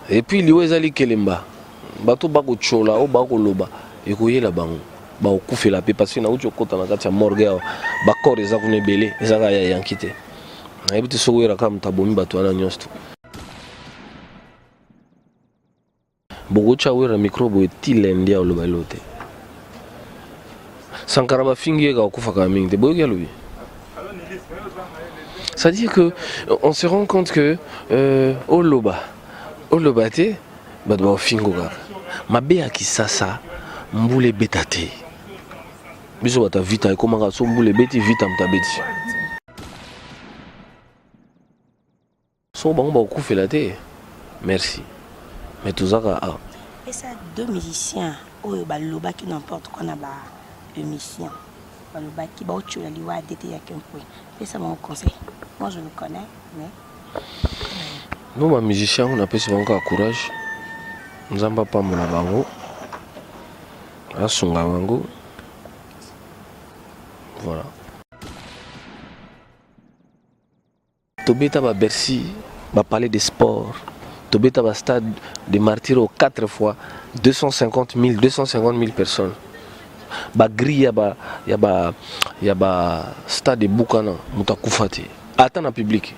Et puis liwa ezali kelemba bato bako chola o bako loba ekoyela bango ba okufela pe parce que na uti okota na kati ya morgue ba corps eza kuna ebele ezaka ya yankite na ebiti soko era kama tabomi bato wana nyonso bogocha wera microbe etilende ya loba lote Sankara bafingi ka okufa ka mingi te boyoki alobi. C'est-à-dire que on se rend compte que Oloba te bato ba fingo ka mabe ya kisasa mbule betate biso bata vita ekomaka so mbule beti vita mtabeti so bango ba okufela te merci mais tozaka et ça deux musiciens oyo baloba qui n'importe quoi na ba musicien baloba qui ba ochola liwa dete ya kempo et ça mon conseil moi je le connais mais nous ma musicien on appelle ça bango courage nzamba pa mona bango asunga bango voilà tobeta ba Bercy ba palais des sports tobeta ba stade de martyrs aux 4 fois 250 000 personnes ba grille ya ba stade de Bukana mutakufati ata na public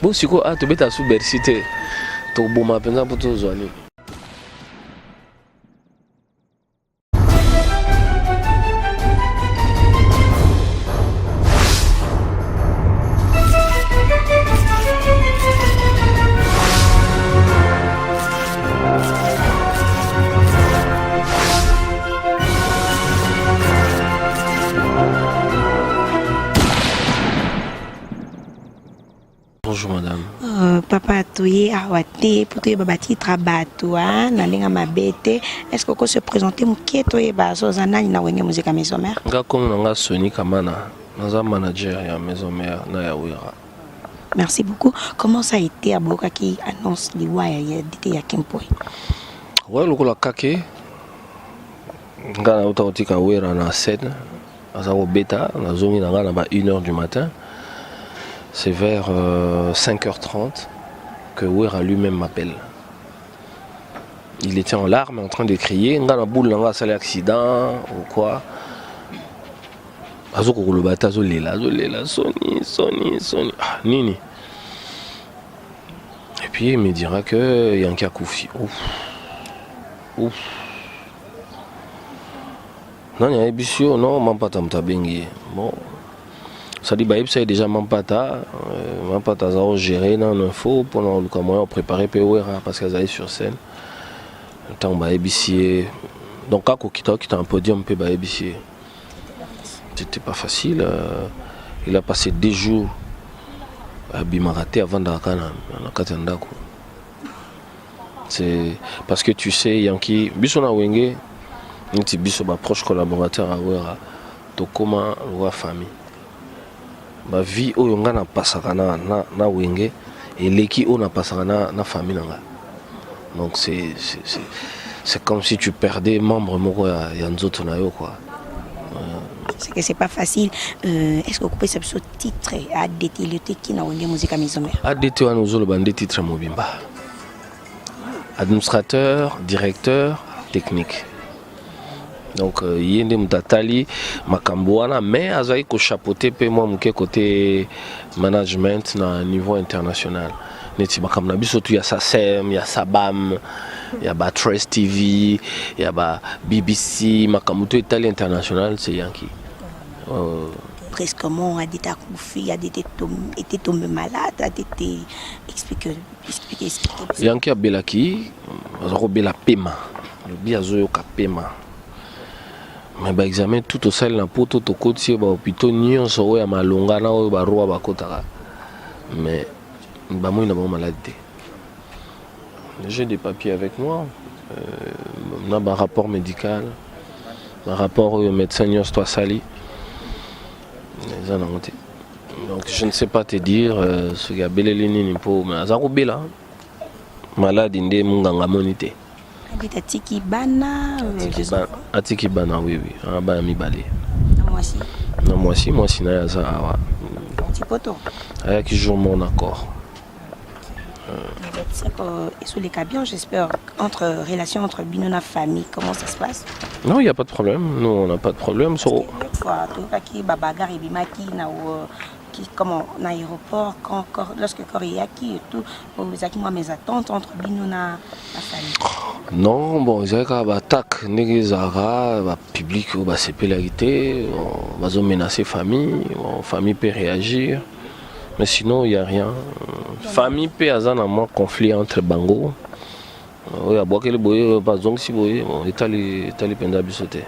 bo siko tobeta sous Bercy te to boma penza poto zwani. Bonjour madame. Papa toye awate pour toye babati trabatua na lenga mabete est-ce que se présenter mukie toye bazo zanani na wenge musique maison mère nga comme nga Sony Kamana naza manager ya maison mère na ya Wera. Merci beaucoup. Comment ça a été à Boka qui annonce liwa ya dite ya Kempoy? Ouais lokola kake nga na uta Wera na scène aza beta na zongi na nga na ba 1h du matin. C'est vers 5h30 que Wera lui-même m'appelle. Il était en larmes, en train de crier. Nga na boule nga sali accident ou quoi. Azo ko lobata zo lela Sony. Ah nini. Et puis il me dira que Yanki a koufi. Ouf. Non, il y a Ebisio, non, Mampata Mtabengi. Bon. Ça dit, c'est déjà Mampata a géré dans l'info pendant le moyen préparé Pewera parce qu'elles allaient sur scène. Le temps Ebissi. Donc, quand qui était un podium, Ebissi. C'était pas facile. Il a passé 2 jours à Bimarate avant d'Akana, à Katandako. C'est parce que tu sais, Yankee, Bissona Wenge, Niti Bisso, proche collaborateur à Wera, Tokoma, Loa famille. Ma vie au yonga na pasaka na Wenge et leki o na pasaka na famille nanga. Donc c'est comme si tu perdais membre moko ya nzoto na yo quoi. C'est que c'est pas facile. Est-ce que vous pouvez savoir ce titre à détilité qui na Wenge musique à maison mère? À détilité nous zolo bande titre mobimba. Administrateur, directeur, technique. Donc yende mutatali makamboana mais azai ko chapeauter pe moi muke côté management na niveau international. Neti makamna biso tu ya SACEM, ya SABAM, ya ba Trace TV, ya ba BBC, makamuto italien international c'est Yankee. Presque comment a dit à Koufi, a été tombé malade, a été expliqué. Yankee Belaki, azaro bela pema. Le biazo ka pema. Mais bah examen tout au sel na poto to côté ba hôpital nyonso ya malonga na ba roi ba kotaka. Mais bah moi il n'a pas maladie. J'ai des papiers avec moi. On a un rapport médical, un rapport au médecin Nyos Sali. Donc je ne sais pas te dire ce gars belelini nimpo mais azako bela malade inde munganga monité. Atiki bana Atiki bana oui aba mibale. Moi si na yaza awa. Petit poto. Aya ki jour mon accord. C'est sur les cas bien, j'espère, relation entre Binona famille, comment ça se passe? Non, il n'y a pas de problème. Nous, on n'a pas de problème. Comme en aéroport, lorsque Corée qui et tout, moi mes attentes entre Binona la famille. Non, bon, ils ont attaque, public, c'est pénalité, ils ont menacé famille, famille peut réagir, mais sinon il n'y a rien. Famille peut avoir un conflit entre Bango, il y a beaucoup de boyaux, par exemple, si boyaux, il y a les pendables sautés.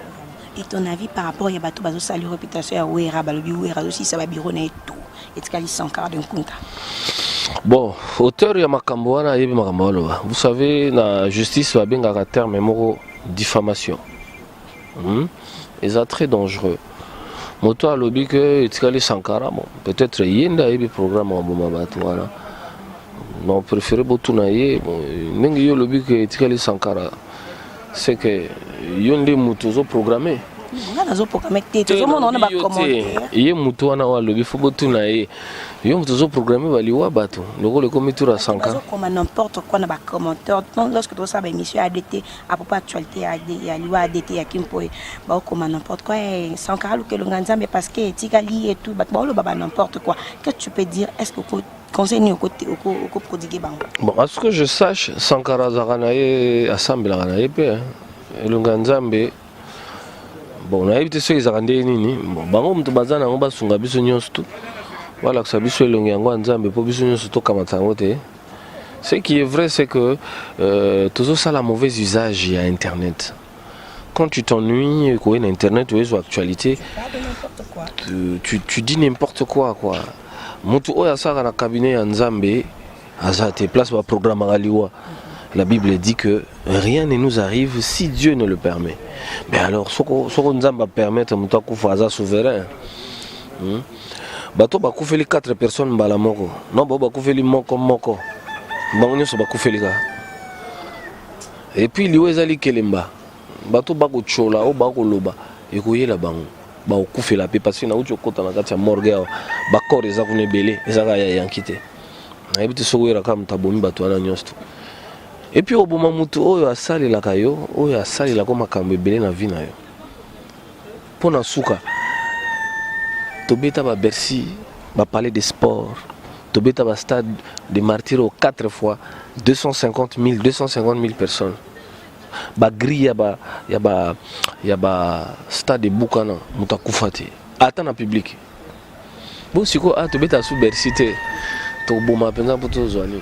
Et ton avis par rapport à Yabato Bazo Sali réputation à Ouera, Balobi Ouera aussi, ça va bironner et tout. Et tu as 100 d'un compte. Bon, auteur ya makambo wana yebi makambo loba. Vous savez, la justice va bien à terme moko diffamation. Et ça très dangereux. Moto a lobby que etikali Sankara, bon, peut-être yenda yebi programme en boma bato voilà. Non, préféré botu na ye, bon, nengi yo lobby que etikali Sankara. C'est que yonde mutu zo programmé. Ye mutu wana wa lobby faut botu na ye. Yo mutu zo programmé baliwa bato. Loko le comité ra Sankara. Comme n'importe quoi na ba commentaire. Lorsque tu ça ba émission ADT à propos actualité ya liwa ADT ya Kimpo ba comme n'importe quoi Sankara lu que le nganzambe parce que tikali et tout ba ba n'importe quoi. Qu'est-ce que tu peux dire? Est-ce que conseil au côté au prodiguer bango? Bon, à ce que je sache, Sankara Zaranaye assemble la pe le nganzambe. Bon, on a évité ceux qui ont rendu nini. Bon, bango mtu bazana ngo basunga biso nyonso tu. Voilà que ça biso elongi yango nzambe po biso nyonso to kamatango te. Ce qui est vrai c'est que toujours ça la mauvais usage à internet. Quand tu t'ennuies quoi en internet ou sur actualité, tu dis n'importe quoi. Mutu oya saka na cabinet ya nzambe azate place ba programme ngaliwa. La Bible dit que rien ne nous arrive si Dieu ne le permet. Mais alors, ce qu'on nous va permettre, c'est de faire souverain. Bato ba koufeli 4 personnes bala moko. Non ba koufeli moko. Bangonyo so ba koufeli ka. Et puis liwe zali kelemba. Bato ba ko chola o ba ko loba. E ko yela bango. Ba koufela pe parce que na uti okota na kati ya morgue ba corps eza kuna belé, eza ka ya yankite. Na ebiti sokowera ka mutabomi bato wana nyonso. Et puis au moment mutu oyo asali la kayo, oyo asali la koma kambe belé na vie na yo. Pona suka. Tobeta ba Bercy, ba palais des sports, Tobeta ba stade de Martyrs 4 fois 250 000 personnes. Ba grille ya ba stade de Bukana mutakufate. Ata na public. Bon siko Tobeta sous Bercy te. To boma penza poto zwani.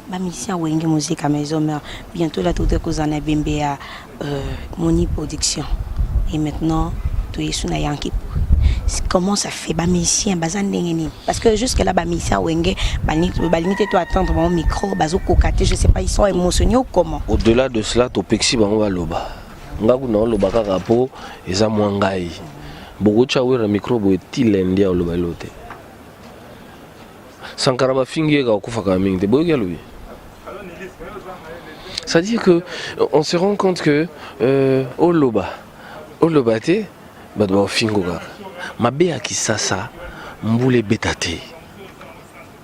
Ba mission wenge musique à maison mais bientôt là tout est cause en Bembe à Moni production. Et maintenant tu es sous na Yankee. Comment ça fait ba mission bazan ndengeni parce que jusque là ba mission wenge balinité toi attendre mon micro bazo kokate je sais pas ils sont émotionnés ou comment. Au-delà de cela to pexi bango ba loba ngaku na loba kaka po eza mwangai beaucoup cha wera micro bo tilendia loba lote Sankara ba fingi ka kufa ka mingi te boyo lobi. C'est-à-dire que on se rend compte que Oloba te ba do fingo ka mabe ya kisasa mbule betate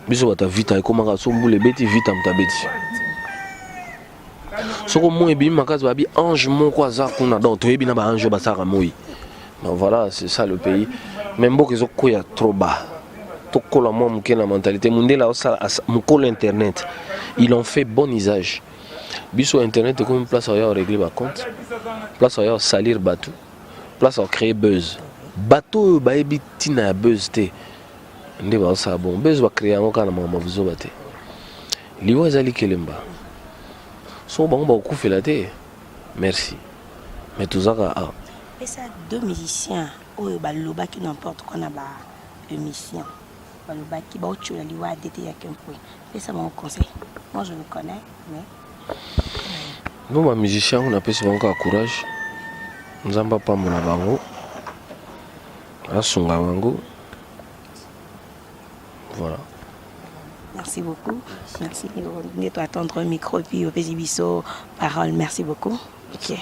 biso bata vita ekomaka so mbule beti vita mtabeti soko mo ebi makazi babi ange moko aza kuna donc toyebi na ba ange basaka moi. Ben voilà, c'est ça le pays. Même beaucoup ils ont koya trop bas. Tout kola mo muke na mentalité mundela osala mukolo internet. Ils ont fait bon usage. Biso internet est comme une place où on régler ba compte. Place où on salir bateau. Place où on créer buzz. Bateau ba ebi tina buzz te. Nde ba ça bon buzz ba créer ngo kana mama vuzo bate. Liwa zali kelemba. So bango ba kufela te. Merci. Mais tout ça et ça deux musiciens oyo baloba qui n'importe quoi na ba émission. Baloba qui ba ochola liwa dete ya kempo. Et ça mon conseil. Moi je le connais mais nous ma musicien on appelle ça encore courage. Nzamba pa mona bango. Asunga bango. Voilà. Merci beaucoup. Merci de attendre un micro puis au Pézibiso parole. Merci beaucoup. OK.